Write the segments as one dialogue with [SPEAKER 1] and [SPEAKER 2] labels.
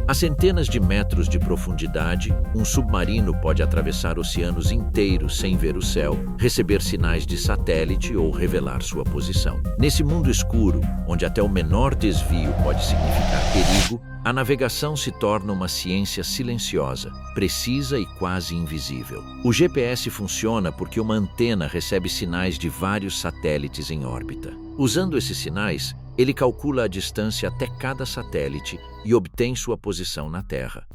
[SPEAKER 1] A centenas de metros de profundidade, um submarino pode atravessar oceanos inteiros sem ver o céu, receber sinais de satélite ou revelar sua posição. Nesse mundo escuro, onde até o menor desvio pode significar perigo, a navegação se torna uma ciência silenciosa, precisa e quase invisível. O GPS funciona porque uma antena recebe sinais de vários satélites em órbita. Usando esses sinais, ele calcula a distância até cada satélite e obtém sua posição na Terra.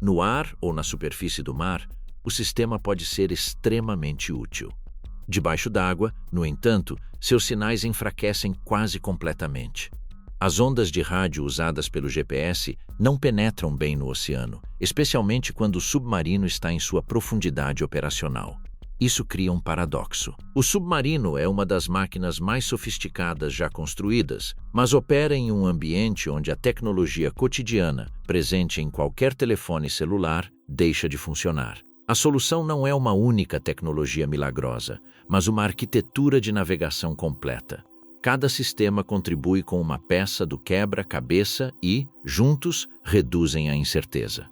[SPEAKER 1] No ar ou na superfície do mar, o sistema pode ser extremamente útil. Debaixo d'água, no entanto, seus sinais enfraquecem quase completamente. As ondas de rádio usadas pelo GPS não penetram bem no oceano, especialmente quando o submarino está em sua profundidade operacional. Isso cria um paradoxo. O submarino é uma das máquinas mais sofisticadas já construídas, mas opera em um ambiente onde a tecnologia cotidiana, presente em qualquer telefone celular, deixa de funcionar. A solução não é uma única tecnologia milagrosa, mas uma arquitetura de navegação completa. Cada sistema contribui com uma peça do quebra-cabeça e, juntos, reduzem a incerteza.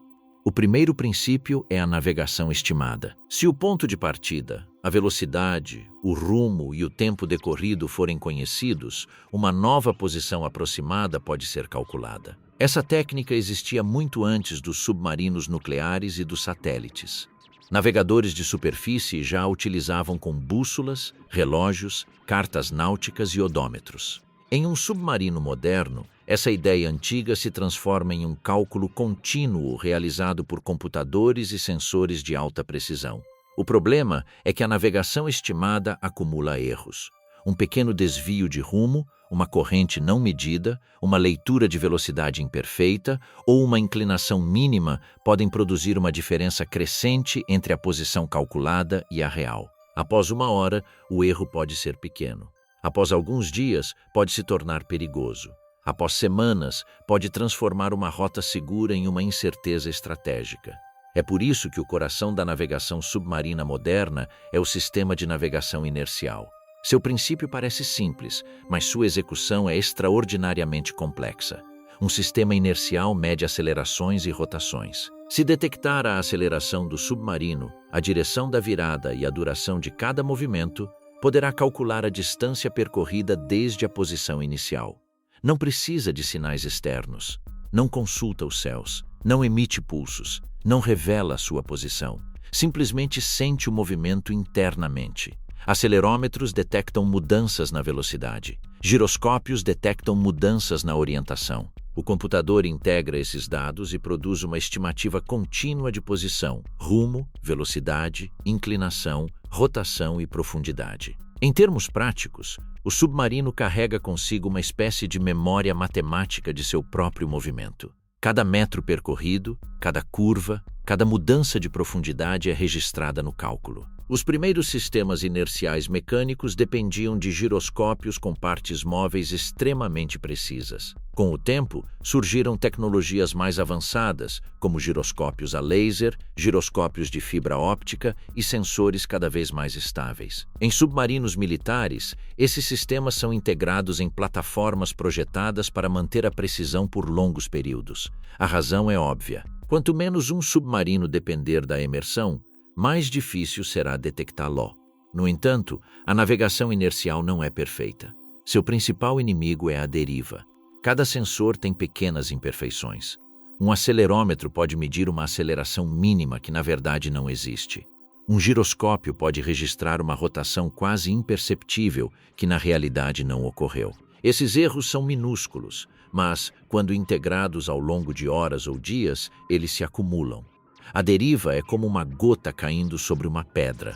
[SPEAKER 1] O primeiro princípio é a navegação estimada. Se o ponto de partida, a velocidade, o rumo e o tempo decorrido forem conhecidos, uma nova posição aproximada pode ser calculada. Essa técnica existia muito antes dos submarinos nucleares e dos satélites. Navegadores de superfície já a utilizavam com bússolas, relógios, cartas náuticas e odômetros. Em um submarino moderno, essa ideia antiga se transforma em um cálculo contínuo realizado por computadores e sensores de alta precisão. O problema é que a navegação estimada acumula erros. Um pequeno desvio de rumo, uma corrente não medida, uma leitura de velocidade imperfeita ou uma inclinação mínima podem produzir uma diferença crescente entre a posição calculada e a real. Após uma hora, o erro pode ser pequeno. Após alguns dias, pode se tornar perigoso. Após semanas, pode transformar uma rota segura em uma incerteza estratégica. É por isso que o coração da navegação submarina moderna é o sistema de navegação inercial. Seu princípio parece simples, mas sua execução é extraordinariamente complexa. Um sistema inercial mede acelerações e rotações. Se detectar a aceleração do submarino, a direção da virada e a duração de cada movimento, poderá calcular a distância percorrida desde a posição inicial. Não precisa de sinais externos. Não consulta os céus. Não emite pulsos. Não revela a sua posição. Simplesmente sente o movimento internamente. Acelerômetros detectam mudanças na velocidade. Giroscópios detectam mudanças na orientação. O computador integra esses dados e produz uma estimativa contínua de posição, rumo, velocidade, inclinação, rotação e profundidade. Em termos práticos, o submarino carrega consigo uma espécie de memória matemática de seu próprio movimento. Cada metro percorrido, cada curva, cada mudança de profundidade é registrada no cálculo. Os primeiros sistemas inerciais mecânicos dependiam de giroscópios com partes móveis extremamente precisas. Com o tempo, surgiram tecnologias mais avançadas, como giroscópios a laser, giroscópios de fibra óptica e sensores cada vez mais estáveis. Em submarinos militares, esses sistemas são integrados em plataformas projetadas para manter a precisão por longos períodos. A razão é óbvia. Quanto menos um submarino depender da imersão, mais difícil será detectá-lo. No entanto, a navegação inercial não é perfeita. Seu principal inimigo é a deriva. Cada sensor tem pequenas imperfeições. Um acelerômetro pode medir uma aceleração mínima que na verdade não existe. Um giroscópio pode registrar uma rotação quase imperceptível que na realidade não ocorreu. Esses erros são minúsculos, mas, quando integrados ao longo de horas ou dias, eles se acumulam. A deriva é como uma gota caindo sobre uma pedra.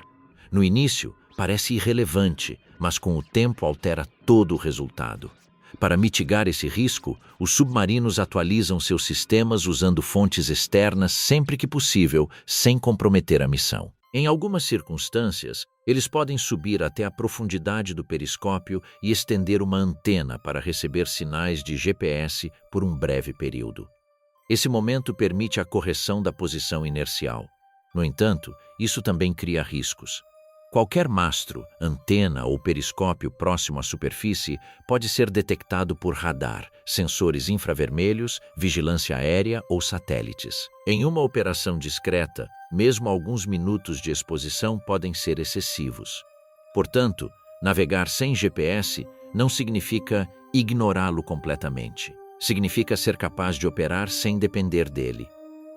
[SPEAKER 1] No início, parece irrelevante, mas com o tempo altera todo o resultado. Para mitigar esse risco, os submarinos atualizam seus sistemas usando fontes externas sempre que possível, sem comprometer a missão. Em algumas circunstâncias, eles podem subir até a profundidade do periscópio e estender uma antena para receber sinais de GPS por um breve período. Esse momento permite a correção da posição inercial. No entanto, isso também cria riscos. Qualquer mastro, antena ou periscópio próximo à superfície pode ser detectado por radar, sensores infravermelhos, vigilância aérea ou satélites. Em uma operação discreta, mesmo alguns minutos de exposição podem ser excessivos. Portanto, navegar sem GPS não significa ignorá-lo completamente. Significa ser capaz de operar sem depender dele.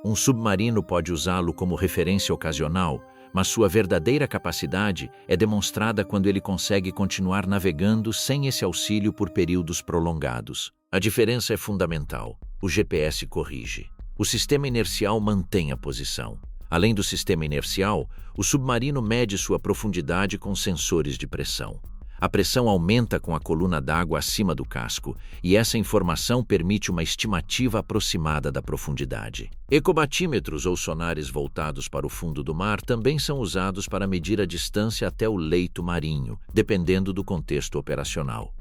[SPEAKER 1] Um submarino pode usá-lo como referência ocasional, mas sua verdadeira capacidade é demonstrada quando ele consegue continuar navegando sem esse auxílio por períodos prolongados. A diferença é fundamental. O GPS corrige. O sistema inercial mantém a posição. Além do sistema inercial, o submarino mede sua profundidade com sensores de pressão. A pressão aumenta com a coluna d'água acima do casco, e essa informação permite uma estimativa aproximada da profundidade. Ecobatímetros ou sonares voltados para o fundo do mar também são usados para medir a distância até o leito marinho, dependendo do contexto operacional.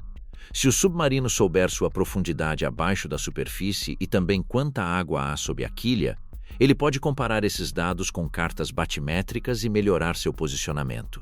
[SPEAKER 1] Se o submarino souber sua profundidade abaixo da superfície e também quanta água há sob a quilha, ele pode comparar esses dados com cartas batimétricas e melhorar seu posicionamento.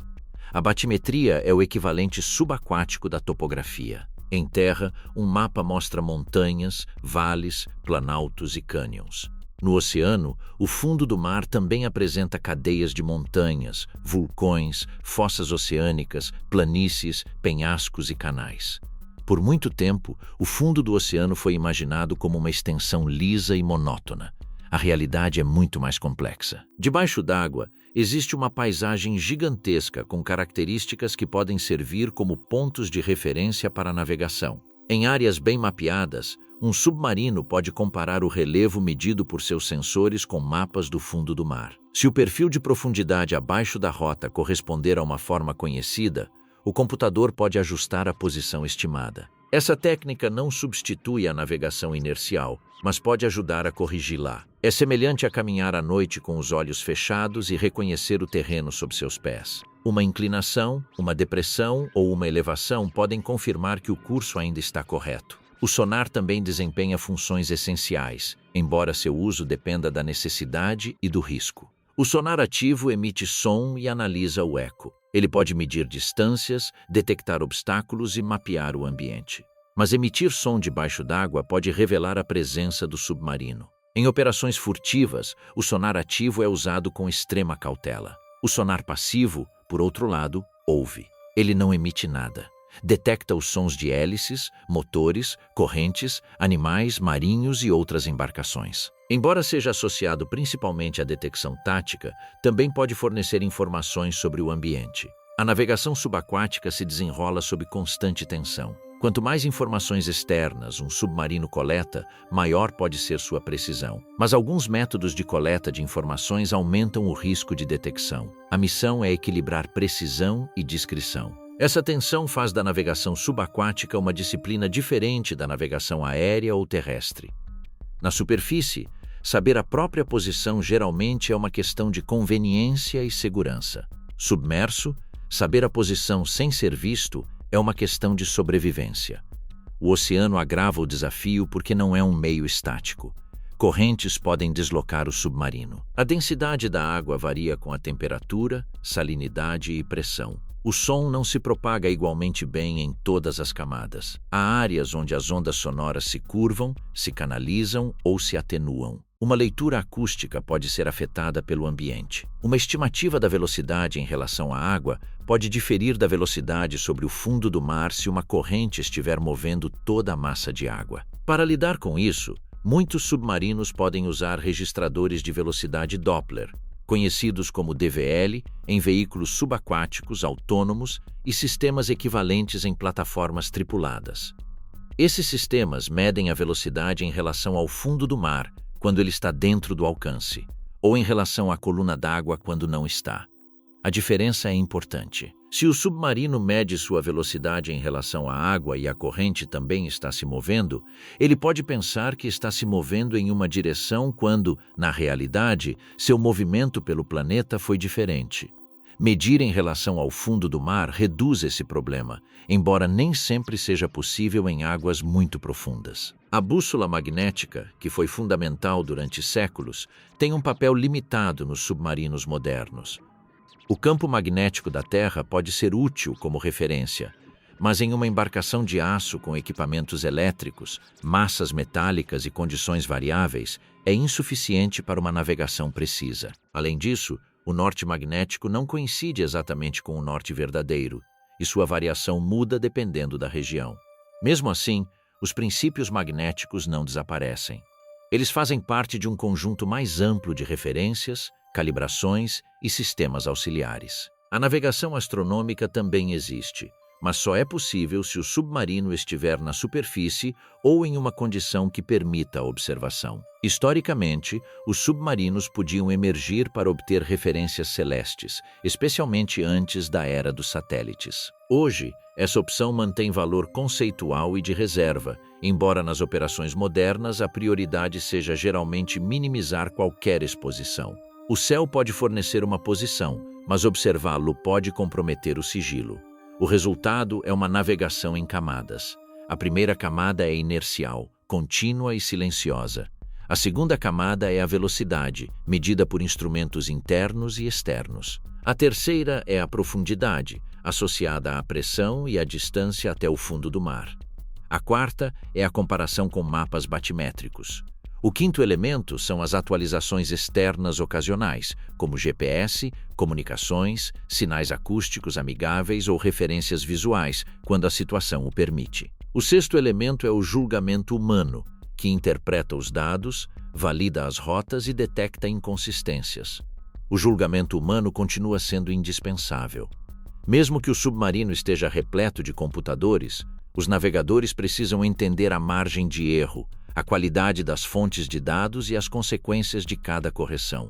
[SPEAKER 1] A batimetria é o equivalente subaquático da topografia. Em terra, um mapa mostra montanhas, vales, planaltos e cânions. No oceano, o fundo do mar também apresenta cadeias de montanhas, vulcões, fossas oceânicas, planícies, penhascos e canais. Por muito tempo, o fundo do oceano foi imaginado como uma extensão lisa e monótona. A realidade é muito mais complexa. Debaixo d'água, existe uma paisagem gigantesca com características que podem servir como pontos de referência para a navegação. Em áreas bem mapeadas, um submarino pode comparar o relevo medido por seus sensores com mapas do fundo do mar. Se o perfil de profundidade abaixo da rota corresponder a uma forma conhecida, o computador pode ajustar a posição estimada. Essa técnica não substitui a navegação inercial, mas pode ajudar a corrigi-la. É semelhante a caminhar à noite com os olhos fechados e reconhecer o terreno sob seus pés. Uma inclinação, uma depressão ou uma elevação podem confirmar que o curso ainda está correto. O sonar também desempenha funções essenciais, embora seu uso dependa da necessidade e do risco. O sonar ativo emite som e analisa o eco. Ele pode medir distâncias, detectar obstáculos e mapear o ambiente. Mas emitir som debaixo d'água pode revelar a presença do submarino. Em operações furtivas, o sonar ativo é usado com extrema cautela. O sonar passivo, por outro lado, ouve. Ele não emite nada. Detecta os sons de hélices, motores, correntes, animais, marinhos e outras embarcações. Embora seja associado principalmente à detecção tática, também pode fornecer informações sobre o ambiente. A navegação subaquática se desenrola sob constante tensão. Quanto mais informações externas um submarino coleta, maior pode ser sua precisão. Mas alguns métodos de coleta de informações aumentam o risco de detecção. A missão é equilibrar precisão e discrição. Essa tensão faz da navegação subaquática uma disciplina diferente da navegação aérea ou terrestre. Na superfície, saber a própria posição geralmente é uma questão de conveniência e segurança. Submerso, saber a posição sem ser visto é uma questão de sobrevivência. O oceano agrava o desafio porque não é um meio estático. Correntes podem deslocar o submarino. A densidade da água varia com a temperatura, salinidade e pressão. O som não se propaga igualmente bem em todas as camadas. Há áreas onde as ondas sonoras se curvam, se canalizam ou se atenuam. Uma leitura acústica pode ser afetada pelo ambiente. Uma estimativa da velocidade em relação à água pode diferir da velocidade sobre o fundo do mar se uma corrente estiver movendo toda a massa de água. Para lidar com isso, muitos submarinos podem usar registradores de velocidade Doppler, conhecidos como DVL, em veículos subaquáticos autônomos e sistemas equivalentes em plataformas tripuladas. Esses sistemas medem a velocidade em relação ao fundo do mar quando ele está dentro do alcance, ou em relação à coluna d'água quando não está. A diferença é importante. Se o submarino mede sua velocidade em relação à água e a corrente também está se movendo, ele pode pensar que está se movendo em uma direção quando, na realidade, seu movimento pelo planeta foi diferente. Medir em relação ao fundo do mar reduz esse problema, embora nem sempre seja possível em águas muito profundas. A bússola magnética, que foi fundamental durante séculos, tem um papel limitado nos submarinos modernos. O campo magnético da Terra pode ser útil como referência, mas em uma embarcação de aço com equipamentos elétricos, massas metálicas e condições variáveis, é insuficiente para uma navegação precisa. Além disso, o norte magnético não coincide exatamente com o norte verdadeiro, e sua variação muda dependendo da região. Mesmo assim, os princípios magnéticos não desaparecem. Eles fazem parte de um conjunto mais amplo de referências, calibrações e sistemas auxiliares. A navegação astronômica também existe, mas só é possível se o submarino estiver na superfície ou em uma condição que permita a observação. Historicamente, os submarinos podiam emergir para obter referências celestes, especialmente antes da era dos satélites. Hoje, essa opção mantém valor conceitual e de reserva, embora nas operações modernas a prioridade seja geralmente minimizar qualquer exposição. O céu pode fornecer uma posição, mas observá-lo pode comprometer o sigilo. O resultado é uma navegação em camadas. A primeira camada é inercial, contínua e silenciosa. A segunda camada é a velocidade, medida por instrumentos internos e externos. A terceira é a profundidade, associada à pressão e à distância até o fundo do mar. A quarta é a comparação com mapas batimétricos. O quinto elemento são as atualizações externas ocasionais, como GPS, comunicações, sinais acústicos amigáveis ou referências visuais, quando a situação o permite. O sexto elemento é o julgamento humano, que interpreta os dados, valida as rotas e detecta inconsistências. O julgamento humano continua sendo indispensável. Mesmo que o submarino esteja repleto de computadores, os navegadores precisam entender a margem de erro, a qualidade das fontes de dados e as consequências de cada correção.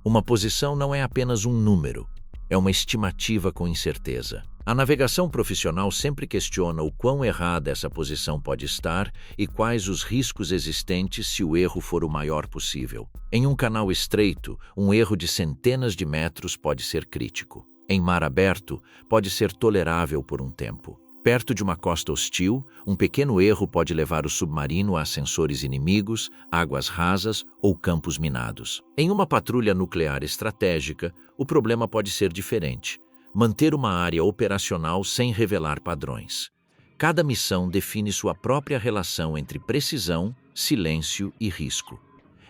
[SPEAKER 1] Uma posição não é apenas um número, é uma estimativa com incerteza. A navegação profissional sempre questiona o quão errada essa posição pode estar e quais os riscos existentes se o erro for o maior possível. Em um canal estreito, um erro de centenas de metros pode ser crítico. Em mar aberto, pode ser tolerável por um tempo. Perto de uma costa hostil, um pequeno erro pode levar o submarino a sensores inimigos, águas rasas ou campos minados. Em uma patrulha nuclear estratégica, o problema pode ser diferente: manter uma área operacional sem revelar padrões. Cada missão define sua própria relação entre precisão, silêncio e risco.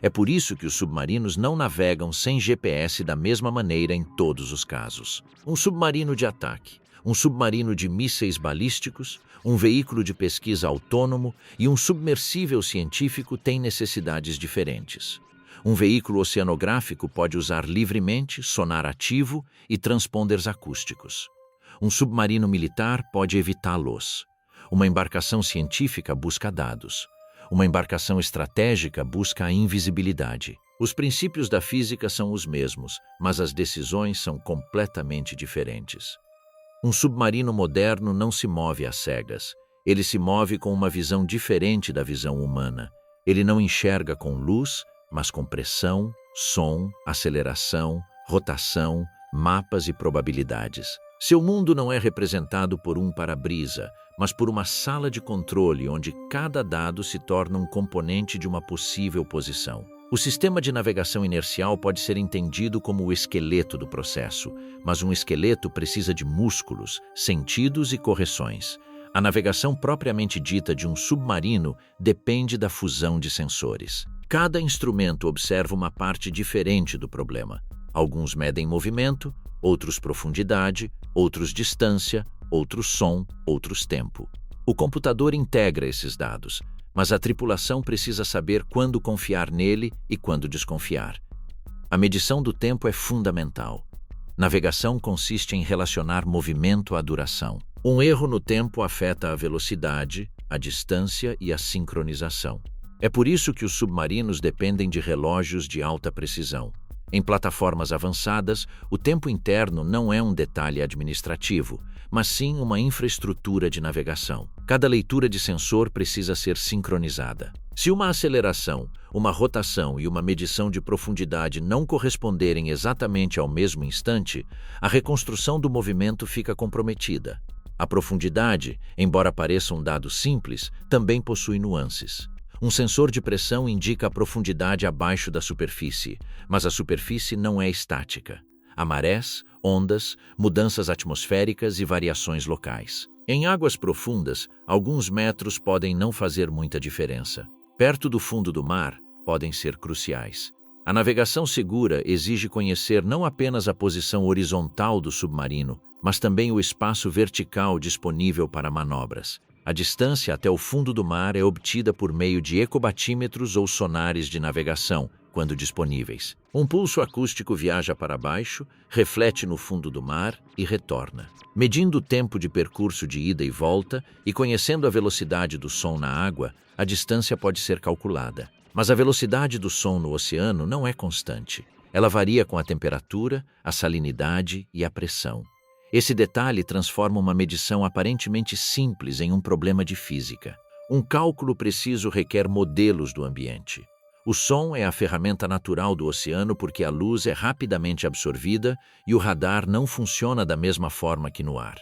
[SPEAKER 1] É por isso que os submarinos não navegam sem GPS da mesma maneira em todos os casos. Um submarino de ataque, um submarino de mísseis balísticos, um veículo de pesquisa autônomo e um submersível científico têm necessidades diferentes. Um veículo oceanográfico pode usar livremente sonar ativo e transponders acústicos. Um submarino militar pode evitá-los. Uma embarcação científica busca dados. Uma embarcação estratégica busca a invisibilidade. Os princípios da física são os mesmos, mas as decisões são completamente diferentes. Um submarino moderno não se move às cegas. Ele se move com uma visão diferente da visão humana. Ele não enxerga com luz, mas com pressão, som, aceleração, rotação, mapas e probabilidades. Seu mundo não é representado por um para-brisa, mas por uma sala de controle onde cada dado se torna um componente de uma possível posição. O sistema de navegação inercial pode ser entendido como o esqueleto do processo, mas um esqueleto precisa de músculos, sentidos e correções. A navegação propriamente dita de um submarino depende da fusão de sensores. Cada instrumento observa uma parte diferente do problema. Alguns medem movimento, outros profundidade, outros distância, outros som, outros tempo. O computador integra esses dados, mas a tripulação precisa saber quando confiar nele e quando desconfiar. A medição do tempo é fundamental. Navegação consiste em relacionar movimento à duração. Um erro no tempo afeta a velocidade, a distância e a sincronização. É por isso que os submarinos dependem de relógios de alta precisão. Em plataformas avançadas, o tempo interno não é um detalhe administrativo, mas sim uma infraestrutura de navegação. Cada leitura de sensor precisa ser sincronizada. Se uma aceleração, uma rotação e uma medição de profundidade não corresponderem exatamente ao mesmo instante, a reconstrução do movimento fica comprometida. A profundidade, embora pareça um dado simples, também possui nuances. Um sensor de pressão indica a profundidade abaixo da superfície, mas a superfície não é estática. Há marés, ondas, mudanças atmosféricas e variações locais. Em águas profundas, alguns metros podem não fazer muita diferença. Perto do fundo do mar, podem ser cruciais. A navegação segura exige conhecer não apenas a posição horizontal do submarino, mas também o espaço vertical disponível para manobras. A distância até o fundo do mar é obtida por meio de ecobatímetros ou sonares de navegação, quando disponíveis. Um pulso acústico viaja para baixo, reflete no fundo do mar e retorna. Medindo o tempo de percurso de ida e volta e conhecendo a velocidade do som na água, a distância pode ser calculada. Mas a velocidade do som no oceano não é constante. Ela varia com a temperatura, a salinidade e a pressão. Esse detalhe transforma uma medição aparentemente simples em um problema de física. Um cálculo preciso requer modelos do ambiente. O som é a ferramenta natural do oceano porque a luz é rapidamente absorvida e o radar não funciona da mesma forma que no ar.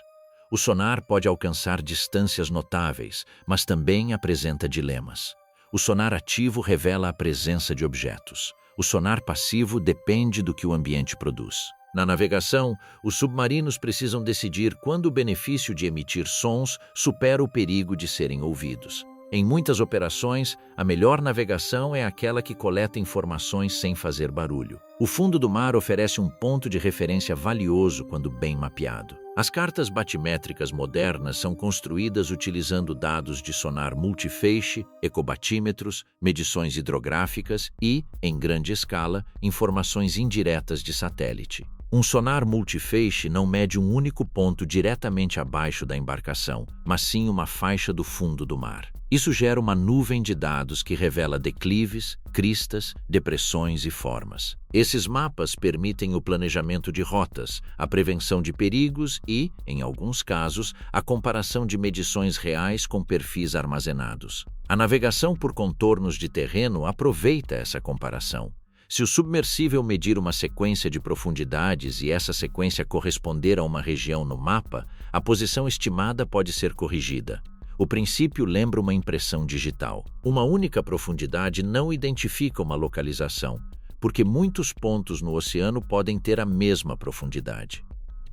[SPEAKER 1] O sonar pode alcançar distâncias notáveis, mas também apresenta dilemas. O sonar ativo revela a presença de objetos. O sonar passivo depende do que o ambiente produz. Na navegação, os submarinos precisam decidir quando o benefício de emitir sons supera o perigo de serem ouvidos. Em muitas operações, a melhor navegação é aquela que coleta informações sem fazer barulho. O fundo do mar oferece um ponto de referência valioso quando bem mapeado. As cartas batimétricas modernas são construídas utilizando dados de sonar multifeixe, ecobatímetros, medições hidrográficas e, em grande escala, informações indiretas de satélite. Um sonar multifeixe não mede um único ponto diretamente abaixo da embarcação, mas sim uma faixa do fundo do mar. Isso gera uma nuvem de dados que revela declives, cristas, depressões e formas. Esses mapas permitem o planejamento de rotas, a prevenção de perigos e, em alguns casos, a comparação de medições reais com perfis armazenados. A navegação por contornos de terreno aproveita essa comparação. Se o submersível medir uma sequência de profundidades e essa sequência corresponder a uma região no mapa, a posição estimada pode ser corrigida. O princípio lembra uma impressão digital. Uma única profundidade não identifica uma localização, porque muitos pontos no oceano podem ter a mesma profundidade.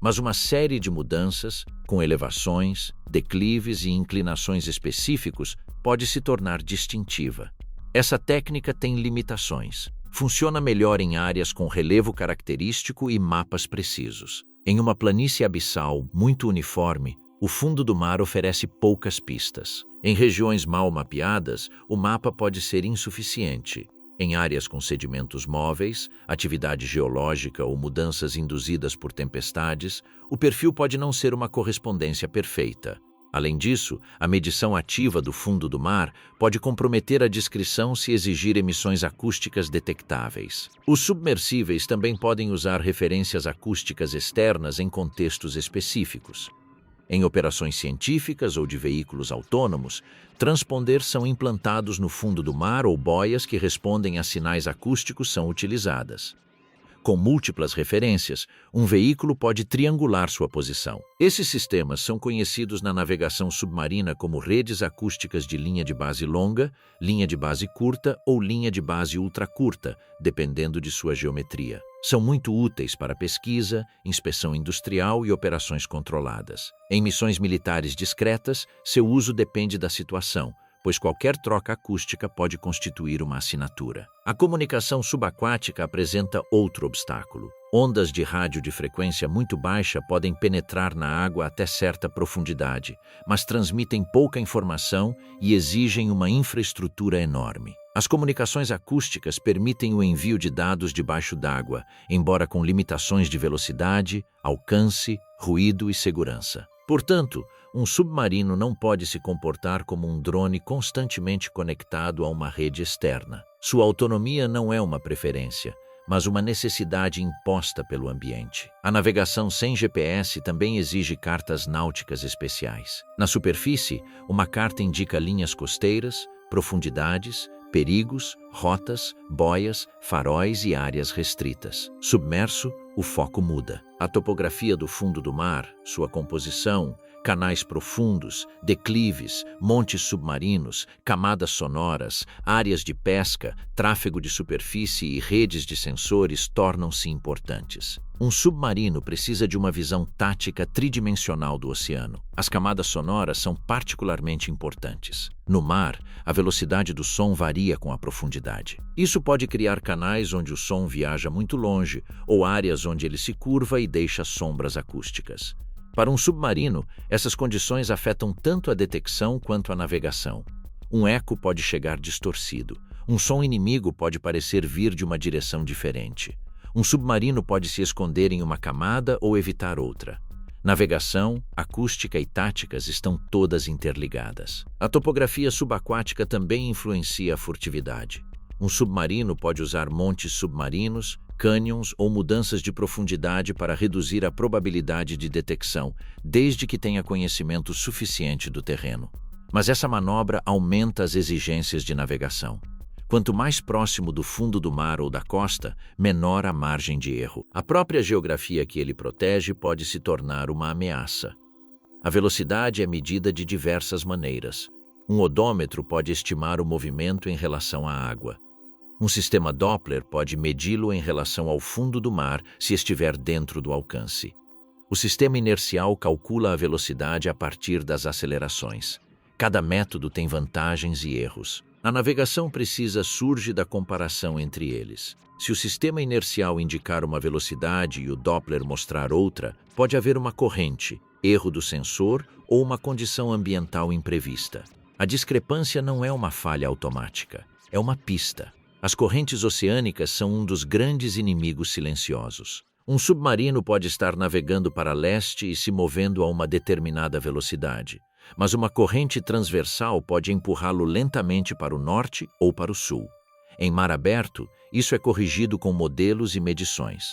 [SPEAKER 1] Mas uma série de mudanças, com elevações, declives e inclinações específicos, pode se tornar distintiva. Essa técnica tem limitações. Funciona melhor em áreas com relevo característico e mapas precisos. Em uma planície abissal muito uniforme, o fundo do mar oferece poucas pistas. Em regiões mal mapeadas, o mapa pode ser insuficiente. Em áreas com sedimentos móveis, atividade geológica ou mudanças induzidas por tempestades, o perfil pode não ser uma correspondência perfeita. Além disso, a medição ativa do fundo do mar pode comprometer a descrição se exigir emissões acústicas detectáveis. Os submersíveis também podem usar referências acústicas externas em contextos específicos. Em operações científicas ou de veículos autônomos, transponders são implantados no fundo do mar ou boias que respondem a sinais acústicos são utilizadas. Com múltiplas referências, um veículo pode triangular sua posição. Esses sistemas são conhecidos na navegação submarina como redes acústicas de linha de base longa, linha de base curta ou linha de base ultracurta, dependendo de sua geometria. São muito úteis para pesquisa, inspeção industrial e operações controladas. Em missões militares discretas, seu uso depende da situação, pois qualquer troca acústica pode constituir uma assinatura. A comunicação subaquática apresenta outro obstáculo. Ondas de rádio de frequência muito baixa podem penetrar na água até certa profundidade, mas transmitem pouca informação e exigem uma infraestrutura enorme. As comunicações acústicas permitem o envio de dados debaixo d'água, embora com limitações de velocidade, alcance, ruído e segurança. Portanto, um submarino não pode se comportar como um drone constantemente conectado a uma rede externa. Sua autonomia não é uma preferência, mas uma necessidade imposta pelo ambiente. A navegação sem GPS também exige cartas náuticas especiais. Na superfície, uma carta indica linhas costeiras, profundidades, perigos, rotas, boias, faróis e áreas restritas. Submerso, o foco muda. A topografia do fundo do mar, sua composição, canais profundos, declives, montes submarinos, camadas sonoras, áreas de pesca, tráfego de superfície e redes de sensores tornam-se importantes. Um submarino precisa de uma visão tática tridimensional do oceano. As camadas sonoras são particularmente importantes. No mar, a velocidade do som varia com a profundidade. Isso pode criar canais onde o som viaja muito longe ou áreas onde ele se curva e deixa sombras acústicas. Para um submarino, essas condições afetam tanto a detecção quanto a navegação. Um eco pode chegar distorcido. Um som inimigo pode parecer vir de uma direção diferente. Um submarino pode se esconder em uma camada ou evitar outra. Navegação, acústica e táticas estão todas interligadas. A topografia subaquática também influencia a furtividade. Um submarino pode usar montes submarinos, cânions ou mudanças de profundidade para reduzir a probabilidade de detecção, desde que tenha conhecimento suficiente do terreno. Mas essa manobra aumenta as exigências de navegação. Quanto mais próximo do fundo do mar ou da costa, menor a margem de erro. A própria geografia que ele protege pode se tornar uma ameaça. A velocidade é medida de diversas maneiras. Um odômetro pode estimar o movimento em relação à água. Um sistema Doppler pode medi-lo em relação ao fundo do mar se estiver dentro do alcance. O sistema inercial calcula a velocidade a partir das acelerações. Cada método tem vantagens e erros. A navegação precisa surge da comparação entre eles. Se o sistema inercial indicar uma velocidade e o Doppler mostrar outra, pode haver uma corrente, erro do sensor ou uma condição ambiental imprevista. A discrepância não é uma falha automática, é uma pista. As correntes oceânicas são um dos grandes inimigos silenciosos. Um submarino pode estar navegando para leste e se movendo a uma determinada velocidade, mas uma corrente transversal pode empurrá-lo lentamente para o norte ou para o sul. Em mar aberto, isso é corrigido com modelos e medições.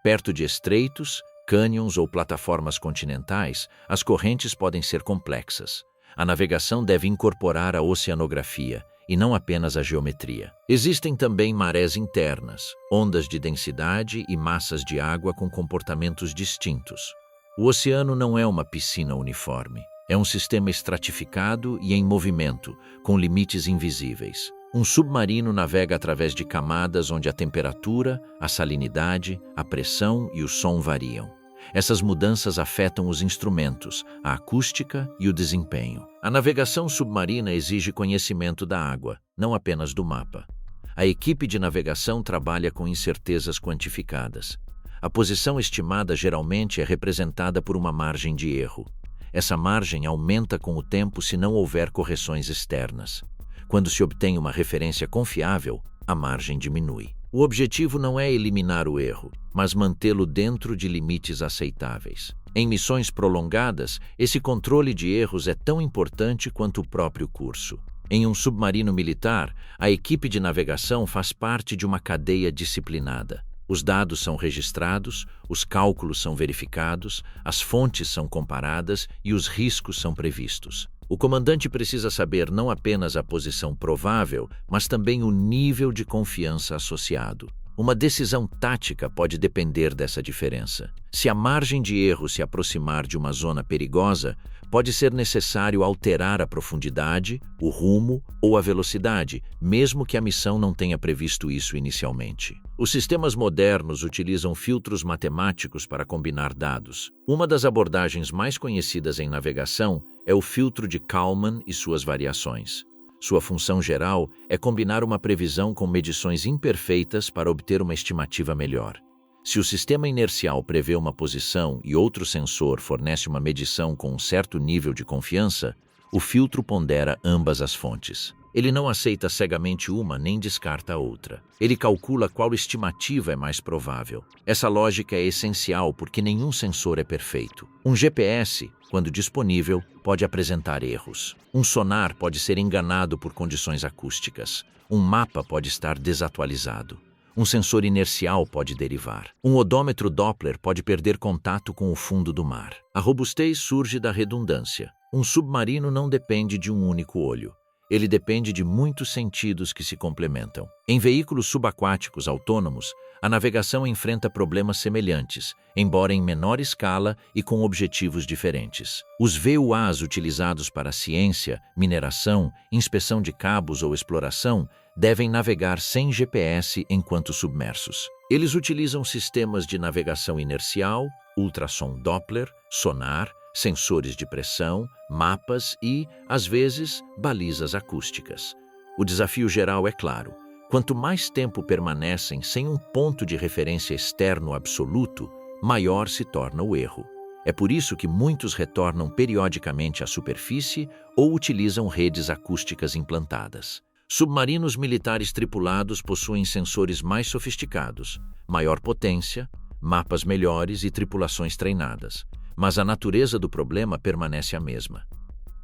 [SPEAKER 1] Perto de estreitos, cânions ou plataformas continentais, as correntes podem ser complexas. A navegação deve incorporar a oceanografia e não apenas a geometria. Existem também marés internas, ondas de densidade e massas de água com comportamentos distintos. O oceano não é uma piscina uniforme. É um sistema estratificado e em movimento, com limites invisíveis. Um submarino navega através de camadas onde a temperatura, a salinidade, a pressão e o som variam. Essas mudanças afetam os instrumentos, a acústica e o desempenho. A navegação submarina exige conhecimento da água, não apenas do mapa. A equipe de navegação trabalha com incertezas quantificadas. A posição estimada geralmente é representada por uma margem de erro. Essa margem aumenta com o tempo se não houver correções externas. Quando se obtém uma referência confiável, a margem diminui. O objetivo não é eliminar o erro, mas mantê-lo dentro de limites aceitáveis. Em missões prolongadas, esse controle de erros é tão importante quanto o próprio curso. Em um submarino militar, a equipe de navegação faz parte de uma cadeia disciplinada. Os dados são registrados, os cálculos são verificados, as fontes são comparadas e os riscos são previstos. O comandante precisa saber não apenas a posição provável, mas também o nível de confiança associado. Uma decisão tática pode depender dessa diferença. Se a margem de erro se aproximar de uma zona perigosa, pode ser necessário alterar a profundidade, o rumo ou a velocidade, mesmo que a missão não tenha previsto isso inicialmente. Os sistemas modernos utilizam filtros matemáticos para combinar dados. Uma das abordagens mais conhecidas em navegação é o filtro de Kalman e suas variações. Sua função geral é combinar uma previsão com medições imperfeitas para obter uma estimativa melhor. Se o sistema inercial prevê uma posição e outro sensor fornece uma medição com um certo nível de confiança, o filtro pondera ambas as fontes. Ele não aceita cegamente uma nem descarta a outra. Ele calcula qual estimativa é mais provável. Essa lógica é essencial porque nenhum sensor é perfeito. Um GPS, quando disponível, pode apresentar erros. Um sonar pode ser enganado por condições acústicas. Um mapa pode estar desatualizado. Um sensor inercial pode derivar. Um odômetro Doppler pode perder contato com o fundo do mar. A robustez surge da redundância. Um submarino não depende de um único olho. Ele depende de muitos sentidos que se complementam. Em veículos subaquáticos autônomos, a navegação enfrenta problemas semelhantes, embora em menor escala e com objetivos diferentes. Os VUAs utilizados para ciência, mineração, inspeção de cabos ou exploração devem navegar sem GPS enquanto submersos. Eles utilizam sistemas de navegação inercial, ultrassom Doppler, sonar, sensores de pressão, mapas e, às vezes, balizas acústicas. O desafio geral é claro: quanto mais tempo permanecem sem um ponto de referência externo absoluto, maior se torna o erro. É por isso que muitos retornam periodicamente à superfície ou utilizam redes acústicas implantadas. Submarinos militares tripulados possuem sensores mais sofisticados, maior potência, mapas melhores e tripulações treinadas. Mas a natureza do problema permanece a mesma.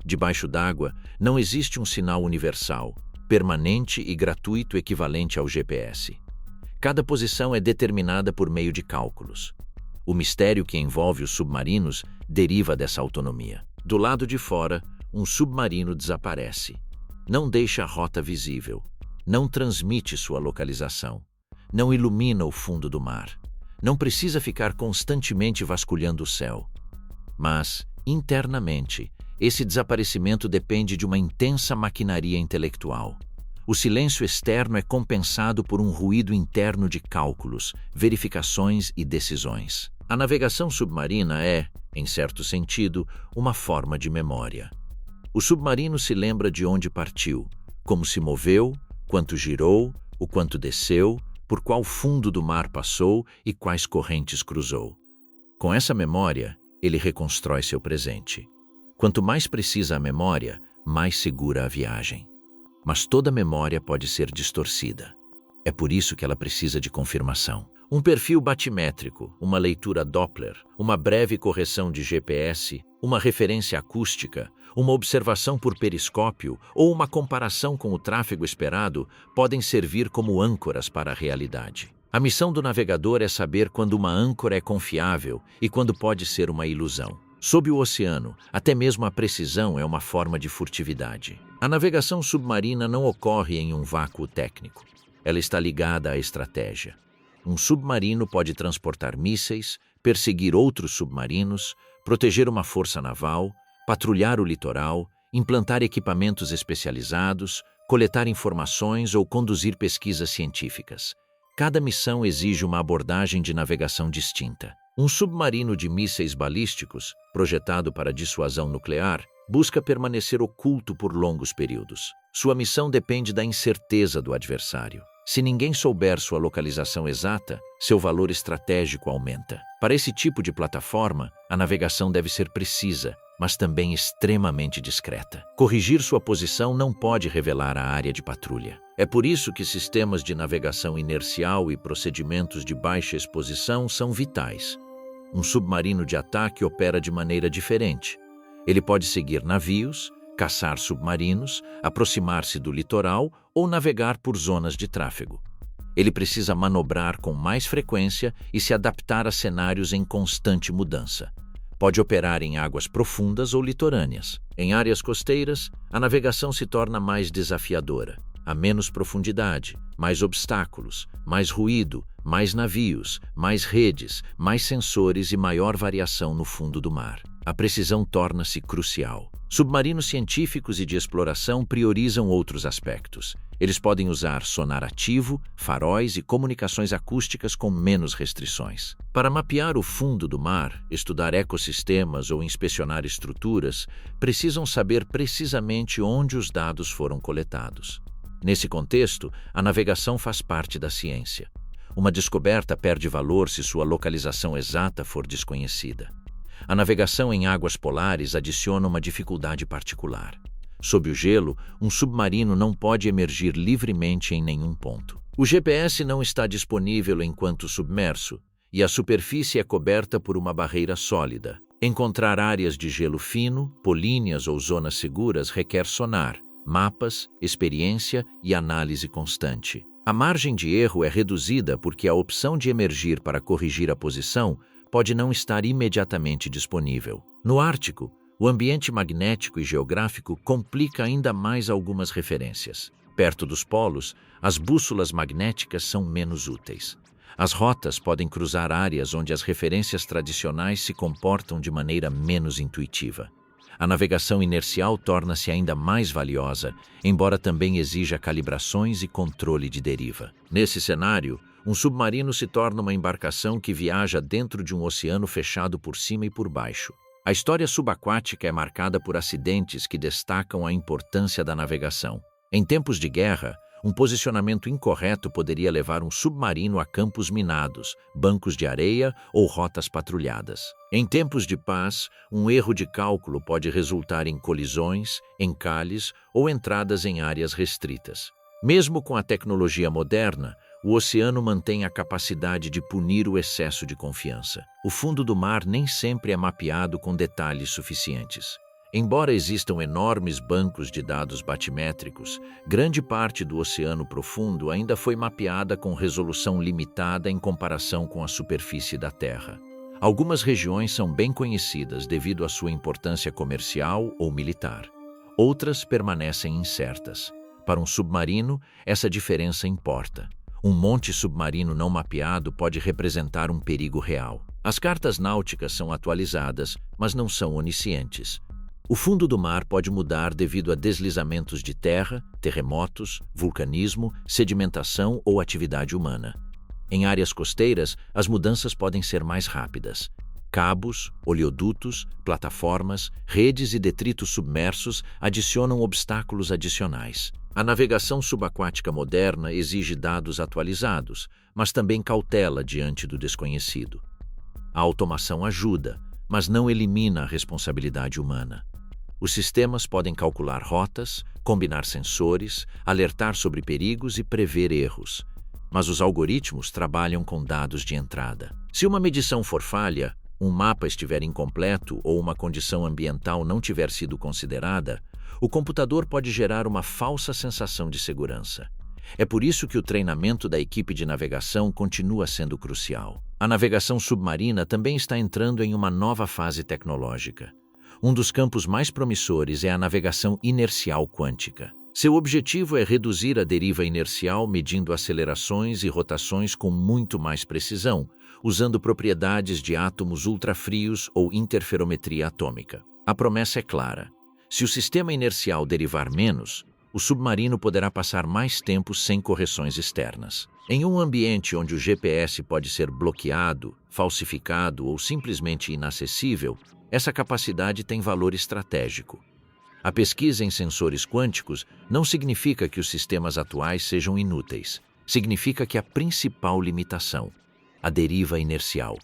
[SPEAKER 1] Debaixo d'água, não existe um sinal universal, permanente e gratuito equivalente ao GPS. Cada posição é determinada por meio de cálculos. O mistério que envolve os submarinos deriva dessa autonomia. Do lado de fora, um submarino desaparece. Não deixa a rota visível. Não transmite sua localização. Não ilumina o fundo do mar. Não precisa ficar constantemente vasculhando o céu. Mas, internamente, esse desaparecimento depende de uma intensa maquinaria intelectual. O silêncio externo é compensado por um ruído interno de cálculos, verificações e decisões. A navegação submarina é, em certo sentido, uma forma de memória. O submarino se lembra de onde partiu, como se moveu, quanto girou, o quanto desceu, por qual fundo do mar passou e quais correntes cruzou. Com essa memória, ele reconstrói seu presente. Quanto mais precisa a memória, mais segura a viagem. Mas toda memória pode ser distorcida. É por isso que ela precisa de confirmação. Um perfil batimétrico, uma leitura Doppler, uma breve correção de GPS, uma referência acústica, uma observação por periscópio ou uma comparação com o tráfego esperado podem servir como âncoras para a realidade. A missão do navegador é saber quando uma âncora é confiável e quando pode ser uma ilusão. Sob o oceano, até mesmo a precisão é uma forma de furtividade. A navegação submarina não ocorre em um vácuo técnico. Ela está ligada à estratégia. Um submarino pode transportar mísseis, perseguir outros submarinos, proteger uma força naval, patrulhar o litoral, implantar equipamentos especializados, coletar informações ou conduzir pesquisas científicas. Cada missão exige uma abordagem de navegação distinta. Um submarino de mísseis balísticos, projetado para dissuasão nuclear, busca permanecer oculto por longos períodos. Sua missão depende da incerteza do adversário. Se ninguém souber sua localização exata, seu valor estratégico aumenta. Para esse tipo de plataforma, a navegação deve ser precisa, mas também extremamente discreta. Corrigir sua posição não pode revelar a área de patrulha. É por isso que sistemas de navegação inercial e procedimentos de baixa exposição são vitais. Um submarino de ataque opera de maneira diferente. Ele pode seguir navios, caçar submarinos, aproximar-se do litoral ou navegar por zonas de tráfego. Ele precisa manobrar com mais frequência e se adaptar a cenários em constante mudança. Pode operar em águas profundas ou litorâneas. Em áreas costeiras, a navegação se torna mais desafiadora. Há menos profundidade, mais obstáculos, mais ruído, mais navios, mais redes, mais sensores e maior variação no fundo do mar. A precisão torna-se crucial. Submarinos científicos e de exploração priorizam outros aspectos. Eles podem usar sonar ativo, faróis e comunicações acústicas com menos restrições. Para mapear o fundo do mar, estudar ecossistemas ou inspecionar estruturas, precisam saber precisamente onde os dados foram coletados. Nesse contexto, a navegação faz parte da ciência. Uma descoberta perde valor se sua localização exata for desconhecida. A navegação em águas polares adiciona uma dificuldade particular. Sob o gelo, um submarino não pode emergir livremente em nenhum ponto. O GPS não está disponível enquanto submerso, e a superfície é coberta por uma barreira sólida. Encontrar áreas de gelo fino, políneas ou zonas seguras requer sonar, mapas, experiência e análise constante. A margem de erro é reduzida porque a opção de emergir para corrigir a posição pode não estar imediatamente disponível. No Ártico, O ambiente magnético e geográfico complica ainda mais algumas referências. Perto dos polos, as bússolas magnéticas são menos úteis. As rotas podem cruzar áreas onde as referências tradicionais se comportam de maneira menos intuitiva. A navegação inercial torna-se ainda mais valiosa, embora também exija calibrações e controle de deriva. Nesse cenário, um submarino se torna uma embarcação que viaja dentro de um oceano fechado por cima e por baixo. A história subaquática é marcada por acidentes que destacam a importância da navegação. Em tempos de guerra, um posicionamento incorreto poderia levar um submarino a campos minados, bancos de areia ou rotas patrulhadas. Em tempos de paz, um erro de cálculo pode resultar em colisões, encalhes ou entradas em áreas restritas. Mesmo com a tecnologia moderna, o oceano mantém a capacidade de punir o excesso de confiança. O fundo do mar nem sempre é mapeado com detalhes suficientes. Embora existam enormes bancos de dados batimétricos, grande parte do oceano profundo ainda foi mapeada com resolução limitada em comparação com a superfície da Terra. Algumas regiões são bem conhecidas devido à sua importância comercial ou militar. Outras permanecem incertas. Para um submarino, essa diferença importa. Um monte submarino não mapeado pode representar um perigo real. As cartas náuticas são atualizadas, mas não são oniscientes. O fundo do mar pode mudar devido a deslizamentos de terra, terremotos, vulcanismo, sedimentação ou atividade humana. Em áreas costeiras, as mudanças podem ser mais rápidas. Cabos, oleodutos, plataformas, redes e detritos submersos adicionam obstáculos adicionais. A navegação subaquática moderna exige dados atualizados, mas também cautela diante do desconhecido. A automação ajuda, mas não elimina a responsabilidade humana. Os sistemas podem calcular rotas, combinar sensores, alertar sobre perigos e prever erros. Mas os algoritmos trabalham com dados de entrada. Se uma medição for falha, um mapa estiver incompleto ou uma condição ambiental não tiver sido considerada, o computador pode gerar uma falsa sensação de segurança. É por isso que o treinamento da equipe de navegação continua sendo crucial. A navegação submarina também está entrando em uma nova fase tecnológica. Um dos campos mais promissores é a navegação inercial quântica. Seu objetivo é reduzir a deriva inercial medindo acelerações e rotações com muito mais precisão, usando propriedades de átomos ultrafrios ou interferometria atômica. A promessa é clara. Se o sistema inercial derivar menos, o submarino poderá passar mais tempo sem correções externas. Em um ambiente onde o GPS pode ser bloqueado, falsificado ou simplesmente inacessível, essa capacidade tem valor estratégico. A pesquisa em sensores quânticos não significa que os sistemas atuais sejam inúteis. Significa que a principal limitação, a deriva inercial,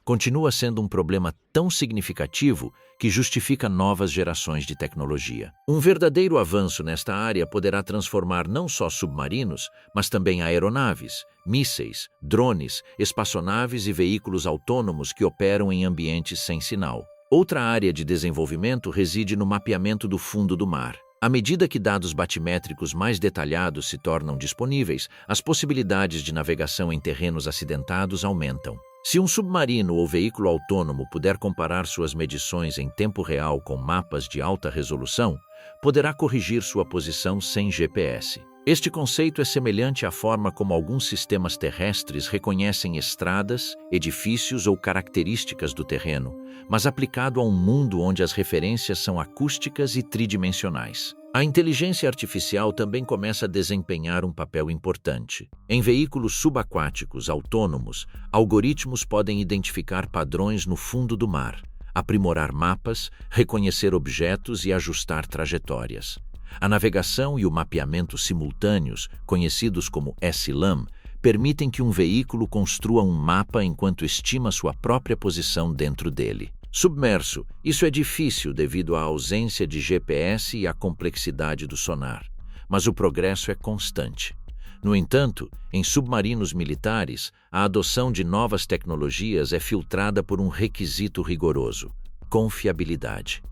[SPEAKER 1] continua sendo um problema tão significativo que justifica novas gerações de tecnologia. Um verdadeiro avanço nesta área poderá transformar não só submarinos, mas também aeronaves, mísseis, drones, espaçonaves e veículos autônomos que operam em ambientes sem sinal. Outra área de desenvolvimento reside no mapeamento do fundo do mar. À medida que dados batimétricos mais detalhados se tornam disponíveis, as possibilidades de navegação em terrenos acidentados aumentam. Se um submarino ou veículo autônomo puder comparar suas medições em tempo real com mapas de alta resolução, poderá corrigir sua posição sem GPS. Este conceito é semelhante à forma como alguns sistemas terrestres reconhecem estradas, edifícios ou características do terreno, mas aplicado a um mundo onde as referências são acústicas e tridimensionais. A inteligência artificial também começa a desempenhar um papel importante. Em veículos subaquáticos autônomos, algoritmos podem identificar padrões no fundo do mar, aprimorar mapas, reconhecer objetos e ajustar trajetórias. A navegação e o mapeamento simultâneos, conhecidos como SLAM, permitem que um veículo construa um mapa enquanto estima sua própria posição dentro dele. Submerso, isso é difícil devido à ausência de GPS e à complexidade do sonar, mas o progresso é constante. No entanto, em submarinos militares, a adoção de novas tecnologias é filtrada por um requisito rigoroso: confiabilidade.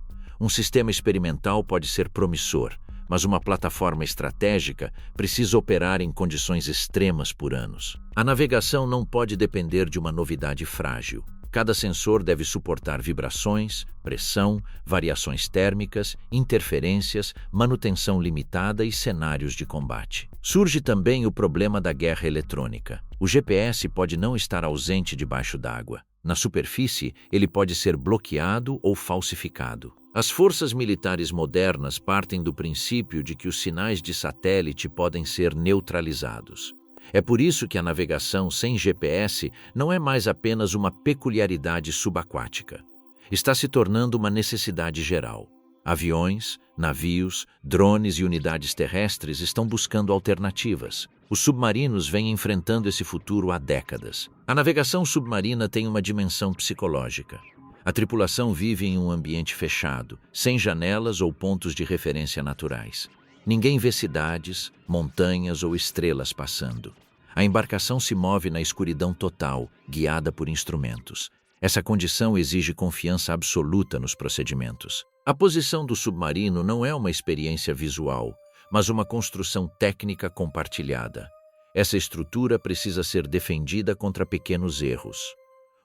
[SPEAKER 1] Um sistema experimental pode ser promissor, mas uma plataforma estratégica precisa operar em condições extremas por anos. A navegação não pode depender de uma novidade frágil. Cada sensor deve suportar vibrações, pressão, variações térmicas, interferências, manutenção limitada e cenários de combate. Surge também o problema da guerra eletrônica. O GPS pode não estar ausente debaixo d'água. Na superfície, ele pode ser bloqueado ou falsificado. As forças militares modernas partem do princípio de que os sinais de satélite podem ser neutralizados. É por isso que a navegação sem GPS não é mais apenas uma peculiaridade subaquática. Está se tornando uma necessidade geral. Aviões, navios, drones e unidades terrestres estão buscando alternativas. Os submarinos vêm enfrentando esse futuro há décadas. A navegação submarina tem uma dimensão psicológica. A tripulação vive em um ambiente fechado, sem janelas ou pontos de referência naturais. Ninguém vê cidades, montanhas ou estrelas passando. A embarcação se move na escuridão total, guiada por instrumentos. Essa condição exige confiança absoluta nos procedimentos. A posição do submarino não é uma experiência visual, mas uma construção técnica compartilhada. Essa estrutura precisa ser defendida contra pequenos erros.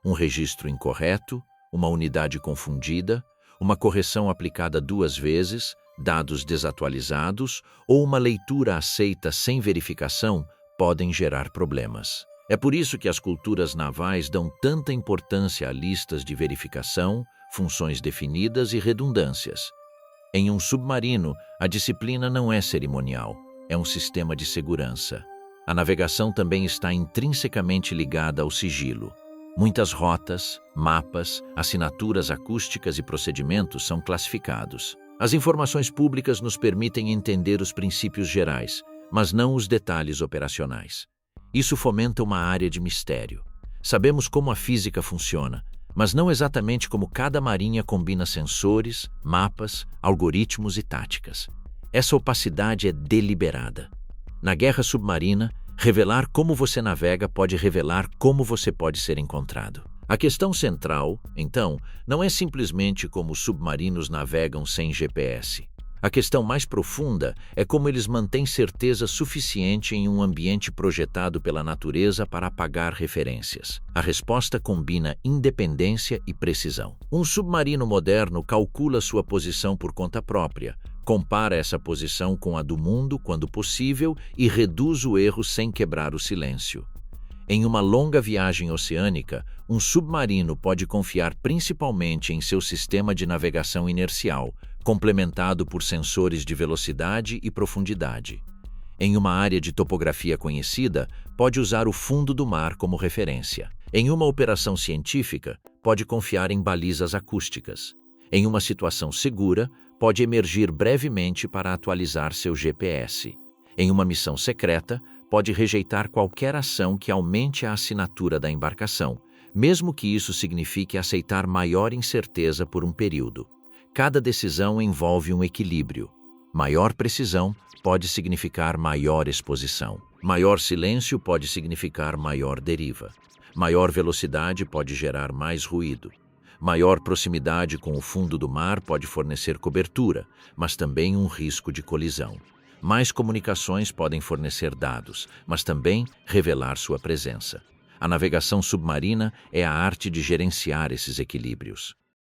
[SPEAKER 1] Um registro incorreto, uma unidade confundida, uma correção aplicada 2 vezes, dados desatualizados ou uma leitura aceita sem verificação podem gerar problemas. É por isso que as culturas navais dão tanta importância a listas de verificação, funções definidas e redundâncias. Em um submarino, a disciplina não é cerimonial, é um sistema de segurança. A navegação também está intrinsecamente ligada ao sigilo. Muitas rotas, mapas, assinaturas acústicas e procedimentos são classificados. As informações públicas nos permitem entender os princípios gerais, mas não os detalhes operacionais. Isso fomenta uma área de mistério. Sabemos como a física funciona, mas não exatamente como cada marinha combina sensores, mapas, algoritmos e táticas. Essa opacidade é deliberada. Na guerra submarina, revelar como você navega pode revelar como você pode ser encontrado. A questão central, então, não é simplesmente como os submarinos navegam sem GPS. A questão mais profunda é como eles mantêm certeza suficiente em um ambiente projetado pela natureza para apagar referências. A resposta combina independência e precisão. Um submarino moderno calcula sua posição por conta própria, compara essa posição com a do mundo quando possível e reduz o erro sem quebrar o silêncio. Em uma longa viagem oceânica, um submarino pode confiar principalmente em seu sistema de navegação inercial, complementado por sensores de velocidade e profundidade. Em uma área de topografia conhecida, pode usar o fundo do mar como referência. Em uma operação científica, pode confiar em balizas acústicas. Em uma situação segura, pode emergir brevemente para atualizar seu GPS. Em uma missão secreta, pode rejeitar qualquer ação que aumente a assinatura da embarcação, mesmo que isso signifique aceitar maior incerteza por um período. Cada decisão envolve um equilíbrio. Maior precisão pode significar maior exposição. Maior silêncio pode significar maior deriva. Maior velocidade pode gerar mais ruído. Maior proximidade com o fundo do mar pode fornecer cobertura, mas também um risco de colisão. Mais comunicações podem fornecer dados, mas também revelar sua presença. A navegação submarina é a arte de gerenciar esses equilíbrios.